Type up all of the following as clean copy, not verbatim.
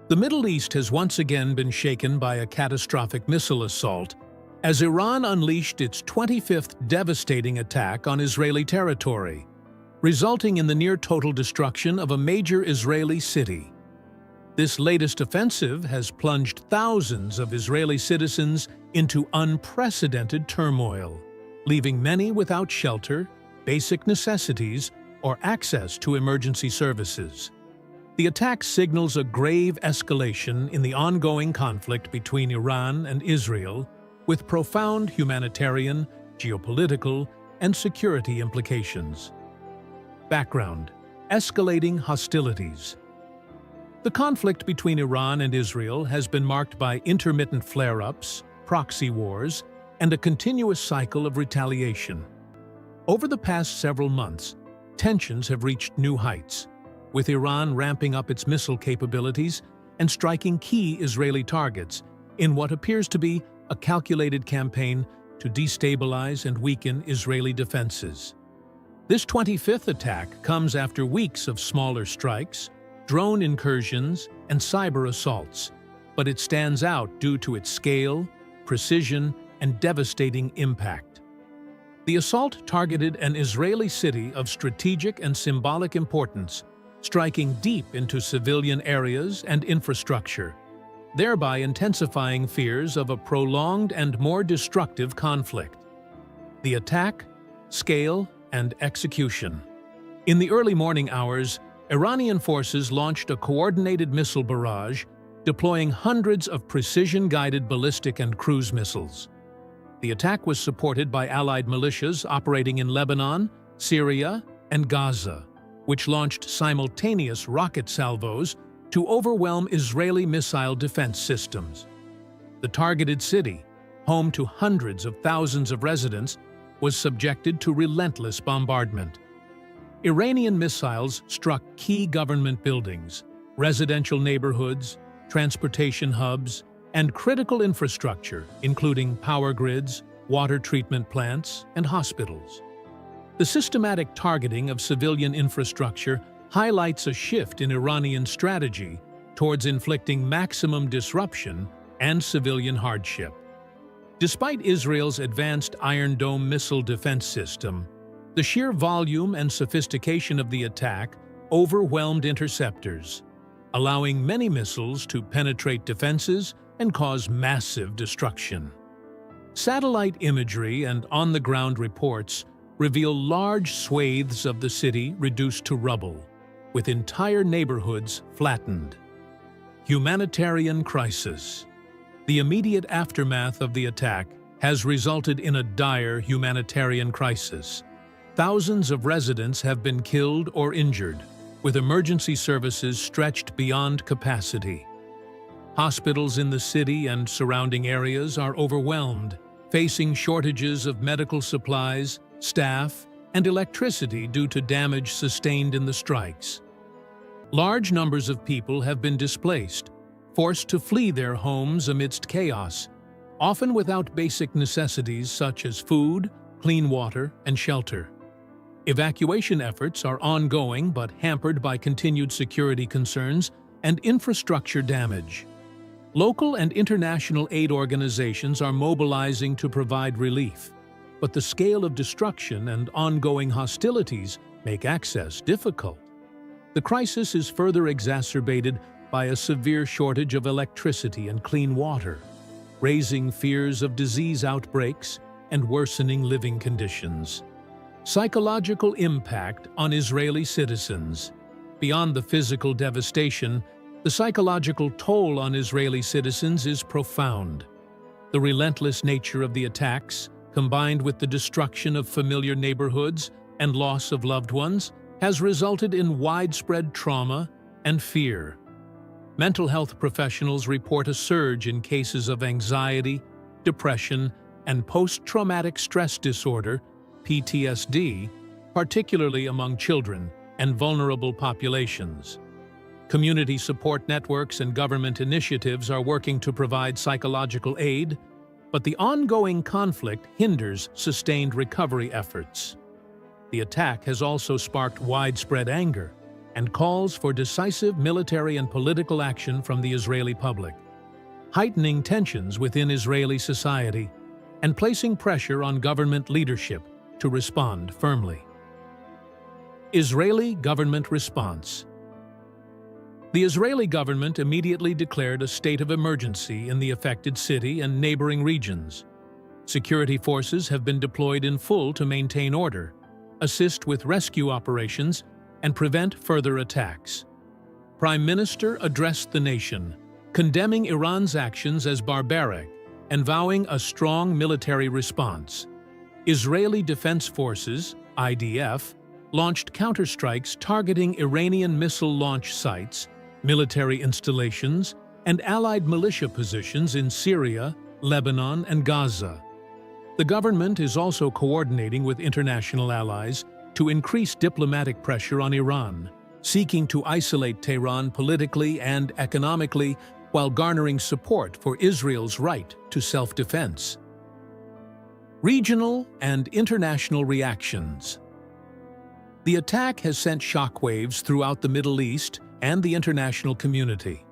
The Middle East has once again been shaken by a catastrophic missile assault as Iran unleashed its 25th devastating attack on Israeli territory, resulting in the near-total destruction of a major Israeli city. This latest offensive has plunged thousands of Israeli citizens into unprecedented turmoil, leaving many without shelter, basic necessities, or access to emergency services. The attack signals a grave escalation in the ongoing conflict between Iran and Israel, with profound humanitarian, geopolitical, and security implications. Background: escalating hostilities. The conflict between Iran and Israel has been marked by intermittent flare-ups, proxy wars, and a continuous cycle of retaliation. Over the past several months, tensions have reached new heights, with Iran ramping up its missile capabilities and striking key Israeli targets in what appears to be a calculated campaign to destabilize and weaken Israeli defenses. This 25th attack comes after weeks of smaller strikes, drone incursions, and cyber assaults, but it stands out due to its scale, precision, and devastating impact. The assault targeted an Israeli city of strategic and symbolic importance, striking deep into civilian areas and infrastructure, thereby intensifying fears of a prolonged and more destructive conflict. The attack, scale, and execution. In the early morning hours, Iranian forces launched a coordinated missile barrage, deploying hundreds of precision-guided ballistic and cruise missiles. The attack was supported by allied militias operating in Lebanon, Syria, and Gaza, which launched simultaneous rocket salvos to overwhelm Israeli missile defense systems. The targeted city, home to hundreds of thousands of residents, was subjected to relentless bombardment. Iranian missiles struck key government buildings, residential neighborhoods, transportation hubs, and critical infrastructure, including power grids, water treatment plants, and hospitals. The systematic targeting of civilian infrastructure highlights a shift in Iranian strategy towards inflicting maximum disruption and civilian hardship. Despite Israel's advanced Iron Dome missile defense system, the sheer volume and sophistication of the attack overwhelmed interceptors, allowing many missiles to penetrate defenses and cause massive destruction. Satellite imagery and on-the-ground reports reveal large swathes of the city reduced to rubble, with entire neighborhoods flattened. Humanitarian crisis. The immediate aftermath of the attack has resulted in a dire humanitarian crisis. Thousands of residents have been killed or injured, with emergency services stretched beyond capacity. Hospitals in the city and surrounding areas are overwhelmed, facing shortages of medical supplies, staff, and electricity due to damage sustained in the strikes. Large numbers of people have been displaced, forced to flee their homes amidst chaos, often without basic necessities such as food, clean water, and shelter. Evacuation efforts are ongoing but hampered by continued security concerns and infrastructure damage. Local and international aid organizations are mobilizing to provide relief, but the scale of destruction and ongoing hostilities make access difficult. The crisis is further exacerbated by a severe shortage of electricity and clean water, raising fears of disease outbreaks and worsening living conditions. Psychological impact on Israeli citizens. Beyond the physical devastation, the psychological toll on Israeli citizens is profound. The relentless nature of the attacks, combined with the destruction of familiar neighborhoods and loss of loved ones, has resulted in widespread trauma and fear. Mental health professionals report a surge in cases of anxiety, depression, and post-traumatic stress disorder, PTSD, particularly among children and vulnerable populations. Community support networks and government initiatives are working to provide psychological aid, but the ongoing conflict hinders sustained recovery efforts. The attack has also sparked widespread anger, and calls for decisive military and political action from the Israeli public, heightening tensions within Israeli society and placing pressure on government leadership to respond firmly. Israeli government response. The Israeli government immediately declared a state of emergency in the affected city and neighboring regions. Security forces have been deployed in full to maintain order, assist with rescue operations, and prevent further attacks. Prime Minister addressed the nation, condemning Iran's actions as barbaric and vowing a strong military response. Israeli Defense Forces, IDF, launched counterstrikes targeting Iranian missile launch sites, military installations, and allied militia positions in Syria, Lebanon, and Gaza. The government is also coordinating with international allies to increase diplomatic pressure on Iran, seeking to isolate Tehran politically and economically while garnering support for Israel's right to self-defense. Regional and international reactions. The attack has sent shockwaves throughout the Middle East and the international community.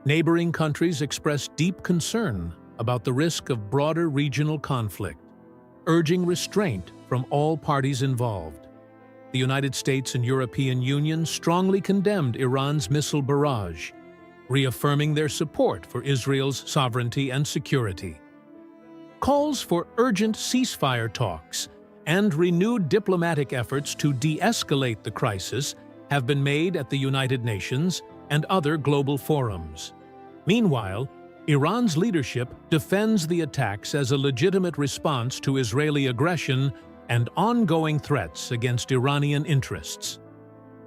Neighboring countries expressed deep concern about the risk of broader regional conflict, urging restraint from all parties involved. The United States and European Union strongly condemned Iran's missile barrage, reaffirming their support for Israel's sovereignty and security. Calls for urgent ceasefire talks and renewed diplomatic efforts to de-escalate the crisis have been made at the United Nations and other global forums. Meanwhile, Iran's leadership defends the attacks as a legitimate response to Israeli aggression and ongoing threats against Iranian interests.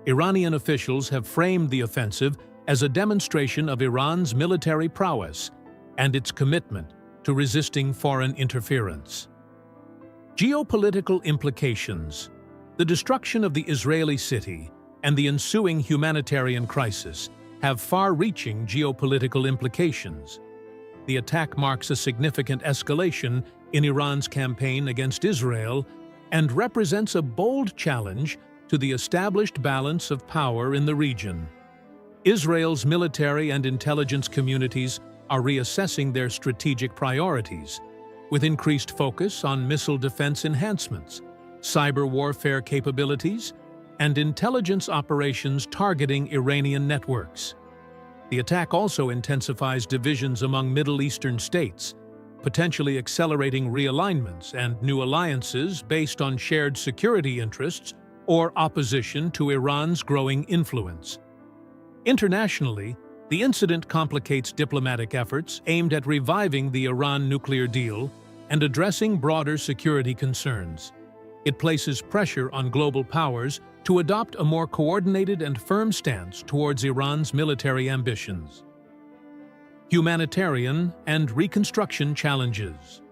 Iranian officials have framed the offensive as a demonstration of Iran's military prowess and its commitment to resisting foreign interference. Geopolitical implications. The destruction of the Israeli city and the ensuing humanitarian crisis have far-reaching geopolitical implications. The attack marks a significant escalation in Iran's campaign against Israel and represents a bold challenge to the established balance of power in the region. Israel's military and intelligence communities are reassessing their strategic priorities, with increased focus on missile defense enhancements, cyber warfare capabilities, and intelligence operations targeting Iranian networks. The attack also intensifies divisions among Middle Eastern states, potentially accelerating realignments and new alliances based on shared security interests or opposition to Iran's growing influence. Internationally, the incident complicates diplomatic efforts aimed at reviving the Iran nuclear deal and addressing broader security concerns. It places pressure on global powers to adopt a more coordinated and firm stance towards Iran's military ambitions. Humanitarian and reconstruction challenges.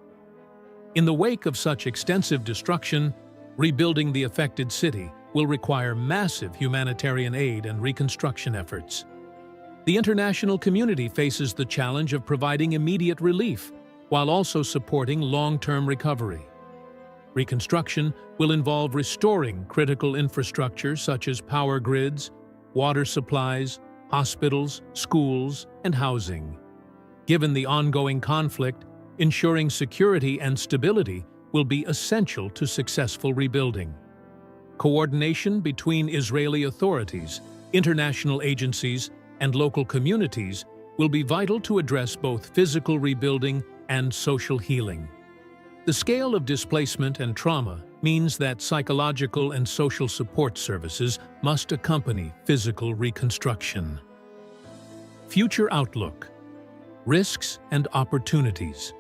In the wake of such extensive destruction, rebuilding the affected city will require massive humanitarian aid and reconstruction efforts. The international community faces the challenge of providing immediate relief while also supporting long-term recovery. Reconstruction will involve restoring critical infrastructure such as power grids, water supplies, hospitals, schools, and housing. Given the ongoing conflict, ensuring security and stability will be essential to successful rebuilding. Coordination between Israeli authorities, international agencies, and local communities will be vital to address both physical rebuilding and social healing. The scale of displacement and trauma means that psychological and social support services must accompany physical reconstruction. Future outlook. Risks and opportunities.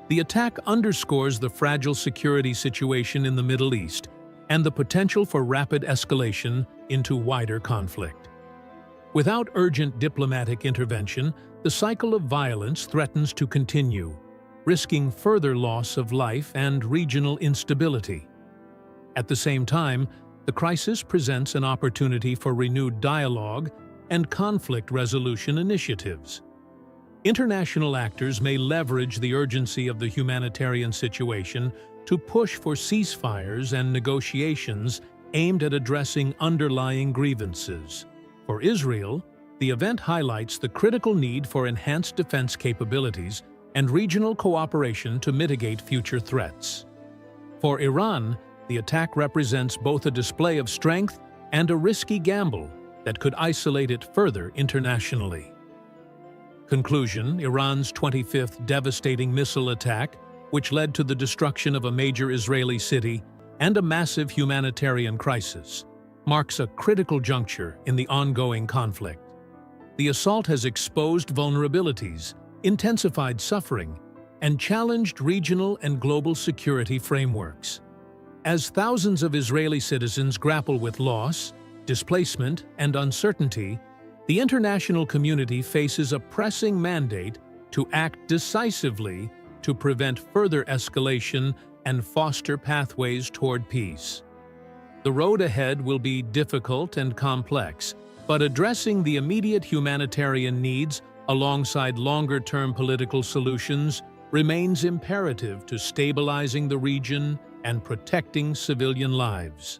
The attack underscores the fragile security situation in the Middle East and the potential for rapid escalation into wider conflict. Without urgent diplomatic intervention, the cycle of violence threatens to continue, risking further loss of life and regional instability. At the same time, the crisis presents an opportunity for renewed dialogue and conflict resolution initiatives. International actors may leverage the urgency of the humanitarian situation to push for ceasefires and negotiations aimed at addressing underlying grievances. For Israel, the event highlights the critical need for enhanced defense capabilities and regional cooperation to mitigate future threats. For Iran, the attack represents both a display of strength and a risky gamble that could isolate it further internationally. Conclusion: Iran's 25th devastating missile attack, which led to the destruction of a major Israeli city and a massive humanitarian crisis, marks a critical juncture in the ongoing conflict. The assault has exposed vulnerabilities, intensified suffering, and challenged regional and global security frameworks. As thousands of Israeli citizens grapple with loss, displacement, and uncertainty, the international community faces a pressing mandate to act decisively to prevent further escalation and foster pathways toward peace. The road ahead will be difficult and complex, but addressing the immediate humanitarian needs alongside longer-term political solutions remains imperative to stabilizing the region and protecting civilian lives.